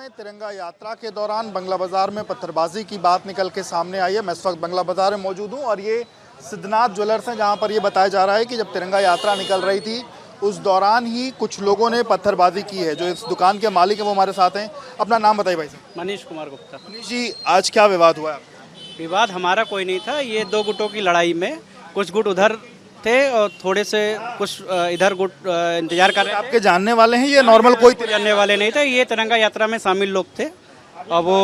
में तिरंगा यात्रा के दौरान बंगला बाजार में पत्थरबाजी की बात निकल के सामने आई है। मैं इस वक्त बंगला बाजार में मौजूद हूं और ये सिद्धनाथ ज्वेलर्स हैं, जहां पर ये बताया जा रहा है कि जब तिरंगा यात्रा निकल रही थी उस दौरान ही कुछ लोगों ने पत्थरबाजी की है। जो इस दुकान के मालिक हैं वो हमारे साथ हैं। अपना नाम बताइए भाई साहब। मनीष कुमार गुप्ता। मनीष जी, आज क्या विवाद हुआ है? विवाद हमारा कोई नहीं था। ये दो गुटों की लड़ाई में कुछ गुट उधर थे और थोड़े से कुछ इधर गुट इंतजार कर रहे थे। आपके जानने वाले हैं? ये नॉर्मल कोई जानने वाले नहीं थे। ये तिरंगा यात्रा में शामिल लोग थे और वो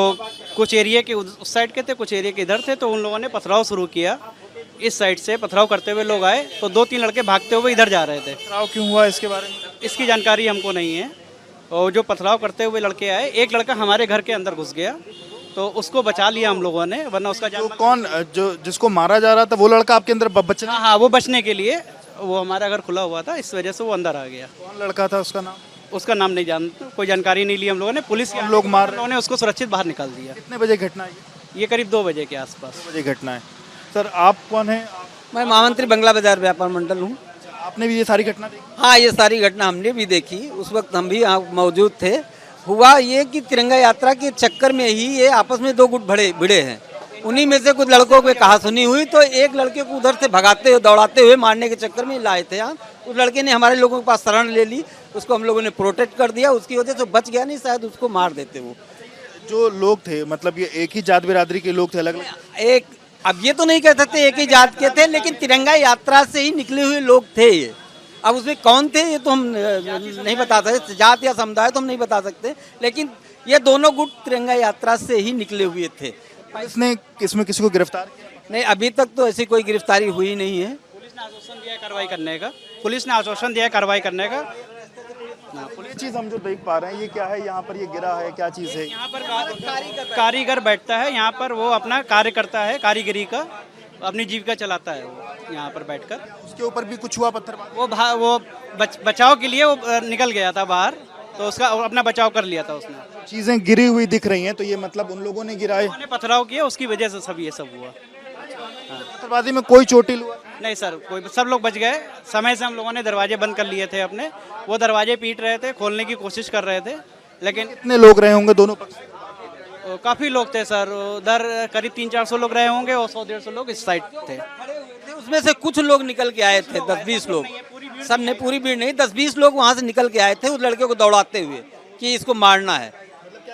कुछ एरिया के उस साइड के थे, कुछ एरिया के इधर थे। तो उन लोगों ने पथराव शुरू किया। इस साइड से पथराव करते हुए लोग आए तो 2-3 लड़के भागते हुए इधर जा रहे थे। पथराव क्यों हुआ इसके बारे में? इसकी जानकारी हमको नहीं है। और जो पथराव करते हुए लड़के आए, एक लड़का हमारे घर के अंदर घुस गया तो उसको बचा लिया हम लोगों ने, वरना उसका जो कौन जो जिसको मारा जा रहा था वो लड़का आपके अंदर बचना? हाँ, वो बचने के लिए वो हमारा घर खुला हुआ था, इस वजह से वो अंदर आ गया। कौन लड़का था? उसका नाम? उसका नाम नहीं जानता, कोई जानकारी नहीं ली हम लोगों ने। पुलिस के लोग मार लोगों ने उसको सुरक्षित बाहर निकाल दिया। कितने बजे घटना है ये करीब 2 बजे के आसपास। 2 बजे घटना है। सर, आप कौन है? मैं महामंत्री बंगला बाजार व्यापार मंडल हूँ। आपने भी ये सारी घटना देखी? हाँ, ये सारी घटना हमने भी देखी। उस वक्त हम भी यहाँ मौजूद थे। हुआ ये कि तिरंगा यात्रा के चक्कर में ही ये आपस में दो गुट भिड़े हैं। उन्हीं में से कुछ लड़कों को कहा सुनी हुई तो एक लड़के को उधर से भगाते हुए दौड़ाते हुए मारने के चक्कर में लाए थे यहाँ। उस लड़के ने हमारे लोगों के पास शरण ले ली, उसको हम लोगों ने प्रोटेक्ट कर दिया। उसकी वजह से बच गया, नहीं शायद उसको मार देते वो। जो लोग थे, मतलब ये एक ही जात बिरादरी के लोग थे? अलग अलग एक, अब ये तो नहीं कह सकते एक ही जात के थे, लेकिन तिरंगा यात्रा से ही निकले हुए लोग थे ये। अब उसमें कौन थे ये तो हम नहीं बता सकते, जात या समुदाय तो हम नहीं बता सकते, लेकिन ये दोनों गुट तिरंगा यात्रा से ही निकले हुए थे। इसने इसमें किसी को गिरफ्तार किया? नहीं, अभी तक तो ऐसी कोई गिरफ्तारी हुई नहीं है। पुलिस ने आश्वासन दिया है कार्रवाई करने का। पुलिस ने आश्वासन दिया है कार्रवाई करने का। ये चीज हम जो देख पा रहे हैं, ये क्या है? यहाँ पर ये गिरा है, क्या चीज है? यहाँ पर कारीगर बैठता है, यहाँ पर वो अपना कार्य करता है, कारीगरी का अपनी जीविका चलाता है वो यहाँ पर बैठकर। उसके ऊपर भी कुछ हुआ पत्थरबाजी? वो बचाव के लिए वो निकल गया था बाहर, तो उसका अपना बचाव कर लिया था उसने। चीजें गिरी हुई दिख रही हैं, तो ये मतलब उन लोगों ने गिराए? उन्होंने पथराव किया, उसकी वजह से सब ये सब हुआ। पत्थरबाजी में कोई चोटिल हुआ? नहीं सर, कोई, सब लोग बच गए। समय से हम लोगों ने दरवाजे बंद कर लिए थे अपने। वो दरवाजे पीट रहे थे, खोलने की कोशिश कर रहे थे, लेकिन कितने लोग रहे होंगे दोनों पक्ष? काफ़ी लोग थे सर। उधर करीब 300-400 लोग रहे होंगे और 100-150 लोग इस साइड थे। उसमें से कुछ लोग निकल के आए थे, 10-20 लोग। सब ने, पूरी भीड़ नहीं, 10-20 लोग वहाँ से निकल के आए थे उस लड़के को दौड़ाते हुए कि इसको मारना है।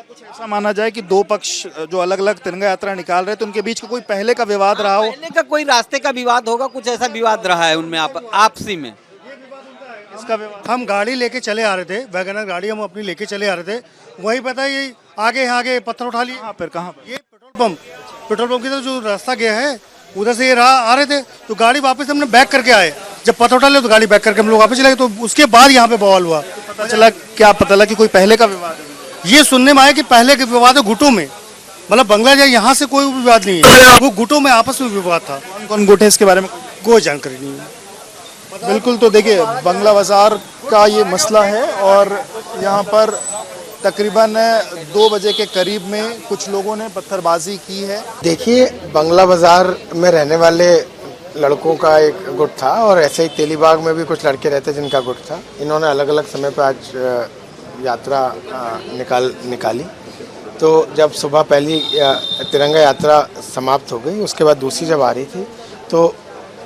कुछ ऐसा माना जाए कि दो पक्ष जो अलग अलग तिरंगा यात्रा निकाल रहे थे, उनके बीच का कोई पहले का विवाद रहा हो? पहले का कोई रास्ते का विवाद होगा, कुछ ऐसा विवाद रहा है उनमें आपसी में। इसका विवाद? हम गाड़ी लेके चले आ रहे थे, वैगनर गाड़ी हम अपनी लेके चले आ रहे थे। वही पता है, ये आगे पत्थर उठा लिए। फिर कहाँ पर? ये पेट्रोल पंप की तरफ जो रास्ता गया है उधर से ये आ रहे थे, तो गाड़ी वापस हमने बैक करके आए। जब पत्थर उठा लिया तो गाड़ी बैक करके हम लोग वापस चले गए। तो उसके बाद यहाँ पे बवाल हुआ। पता चला कि कोई पहले का विवाद है? ये सुनने में आया कि पहले के विवाद है गुटों में, मतलब बांग्लादेश यहाँ से कोई विवाद नहीं है, वो गुटों में आपस में विवाद था। कौन कौन गुट है इसके बारे में कोई जानकारी नहीं है। बिल्कुल। तो देखिए, बंगला बाजार का ये मसला है और यहाँ पर तकरीबन 2 बजे के करीब में कुछ लोगों ने पत्थरबाजी की है। देखिए, बंगला बाजार में रहने वाले लड़कों का एक गुट था और ऐसे ही तेलीबाग में भी कुछ लड़के रहते जिनका गुट था। इन्होंने अलग अलग समय पर आज यात्रा निकाली। तो जब सुबह पहली तिरंगा यात्रा समाप्त हो गई, उसके बाद दूसरी जब आ रही थी तो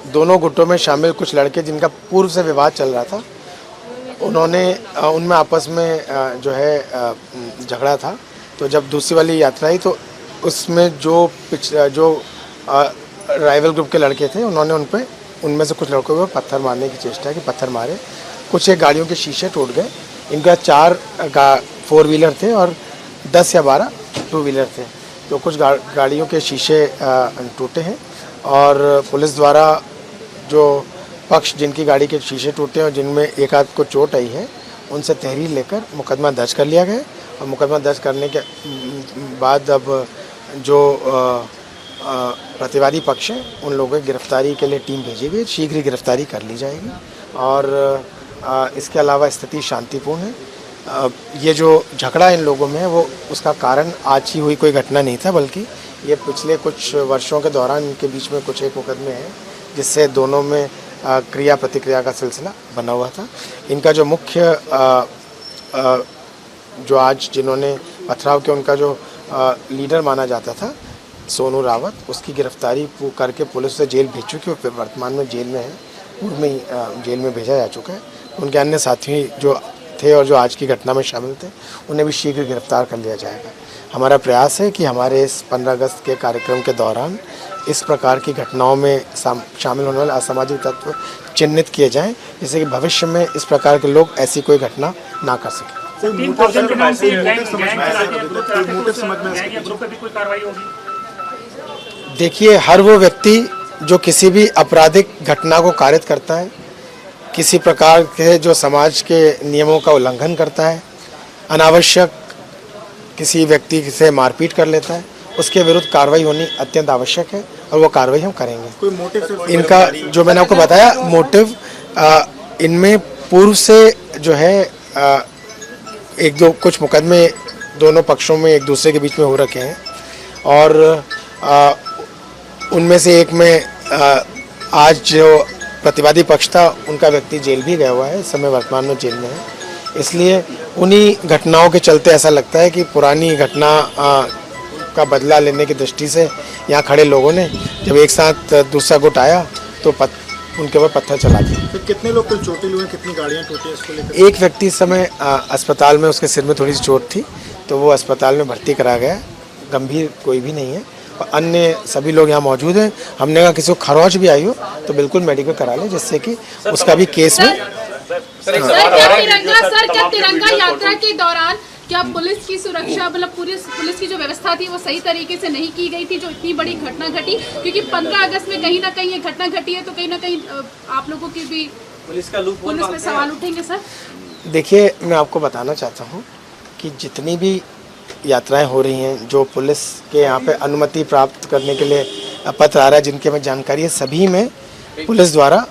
दोनों गुटों में शामिल कुछ लड़के जिनका पूर्व से विवाद चल रहा था, उनमें आपस में जो है झगड़ा था। तो जब दूसरी वाली यात्रा आई तो उसमें जो राइवल ग्रुप के लड़के थे, उन्होंने उनमें से कुछ लड़कों को पत्थर मारने की चेष्टा की, पत्थर मारे। कुछ एक गाड़ियों के शीशे टूट गए। इनका 4 4 व्हीलर थे और 10 या 12 2 व्हीलर थे। तो कुछ गाड़ियों के शीशे टूटे हैं और पुलिस द्वारा जो पक्ष जिनकी गाड़ी के शीशे टूटे और जिनमें एक आध को चोट आई है, उनसे तहरीर लेकर मुकदमा दर्ज कर लिया गया। और मुकदमा दर्ज करने के बाद अब जो प्रतिवादी पक्ष है उन लोगों की गिरफ्तारी के लिए टीम भेजी गई। शीघ्र ही गिरफ्तारी कर ली जाएगी और इसके अलावा स्थिति शांतिपूर्ण है। ये जो झगड़ा इन लोगों में है वो उसका कारण आज ही हुई कोई घटना नहीं था, बल्कि ये पिछले कुछ वर्षों के दौरान इनके बीच में कुछ एक मुकदमे हैं जिससे दोनों में क्रिया प्रतिक्रिया का सिलसिला बना हुआ था। इनका जो मुख्य जो आज जिन्होंने पथराव के उनका जो लीडर माना जाता था सोनू रावत, उसकी गिरफ्तारी करके पुलिस उसे जेल भेज चुकी है। फिर वर्तमान में जेल में है, पूर्व में ही जेल में भेजा जा चुका है। उनके अन्य साथी जो थे और जो आज की घटना में शामिल थे उन्हें भी शीघ्र गिरफ्तार कर लिया जाएगा। हमारा प्रयास है कि हमारे इस 15 अगस्त के कार्यक्रम के दौरान इस प्रकार की घटनाओं में शामिल होने वाले असामाजिक तत्व चिन्हित किए जाएं, जिससे कि भविष्य में इस प्रकार के लोग ऐसी कोई घटना ना कर सकें। देखिए, हर वो व्यक्ति जो किसी भी आपराधिक घटना को कारित करता है, किसी प्रकार के जो समाज के नियमों का उल्लंघन करता है, अनावश्यक किसी व्यक्ति से मारपीट कर लेता है, उसके विरुद्ध कार्रवाई होनी अत्यंत आवश्यक है और वो कार्रवाई हम करेंगे। कोई मोटिव इनका जो मैंने आपको बताया मोटिव, इनमें पूर्व से जो है एक दो कुछ मुकदमे दोनों पक्षों में एक दूसरे के बीच में हो रखे हैं और उनमें से एक में आज जो प्रतिवादी पक्ष था उनका व्यक्ति जेल भी गया हुआ है, इस समय वर्तमान में जेल में है। इसलिए उन्हीं घटनाओं के चलते ऐसा लगता है कि पुरानी घटना का बदला लेने की दृष्टि से यहाँ खड़े लोगों ने जब एक साथ दूसरा गुट आया तो उनके ऊपर पत्थर चला दिया। तो कितने लोग कुल चोटिल हुए, कितनी गाड़ियाँ टूटी इसको लेकर? एक व्यक्ति इस समय अस्पताल में, उसके सिर में थोड़ी सी चोट थी तो वो अस्पताल में भर्ती करा गया, गंभीर कोई भी नहीं है। और अन्य सभी लोग यहाँ मौजूद हैं। हमने कहा किसी को खरोच भी आई हो तो बिल्कुल मेडिकल करा ले, जिससे कि उसका भी केस में। क्या तिरंगा यात्रा के दौरान क्या पुलिस की सुरक्षा, मतलब पुलिस की जो व्यवस्था थी वो सही तरीके से नहीं की गई थी, जो इतनी बड़ी घटना घटी? क्योंकि 15 अगस्त में कहीं ना कहीं ये घटना घटी है, तो कहीं ना कहीं आप लोगों की भी पुलिस में सवाल उठेंगे सर। देखिए, मैं आपको बताना चाहता हूँ कि जितनी भी यात्राएं हो रही हैं, जो पुलिस के यहाँ पे अनुमति प्राप्त करने के लिए पत्र आ रहा है, जिनके में जानकारी है, सभी में पुलिस द्वारा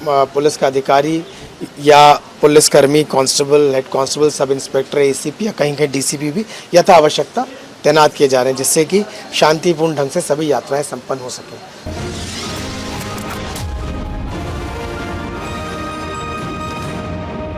पुलिस का अधिकारी या पुलिसकर्मी, constable, head constable, sub inspector, ACP या कहीं कहीं डीसीपी भी यथा आवश्यकता तैनात किए जा रहे हैं, जिससे कि शांतिपूर्ण ढंग से सभी यात्राएं संपन्न हो सकें।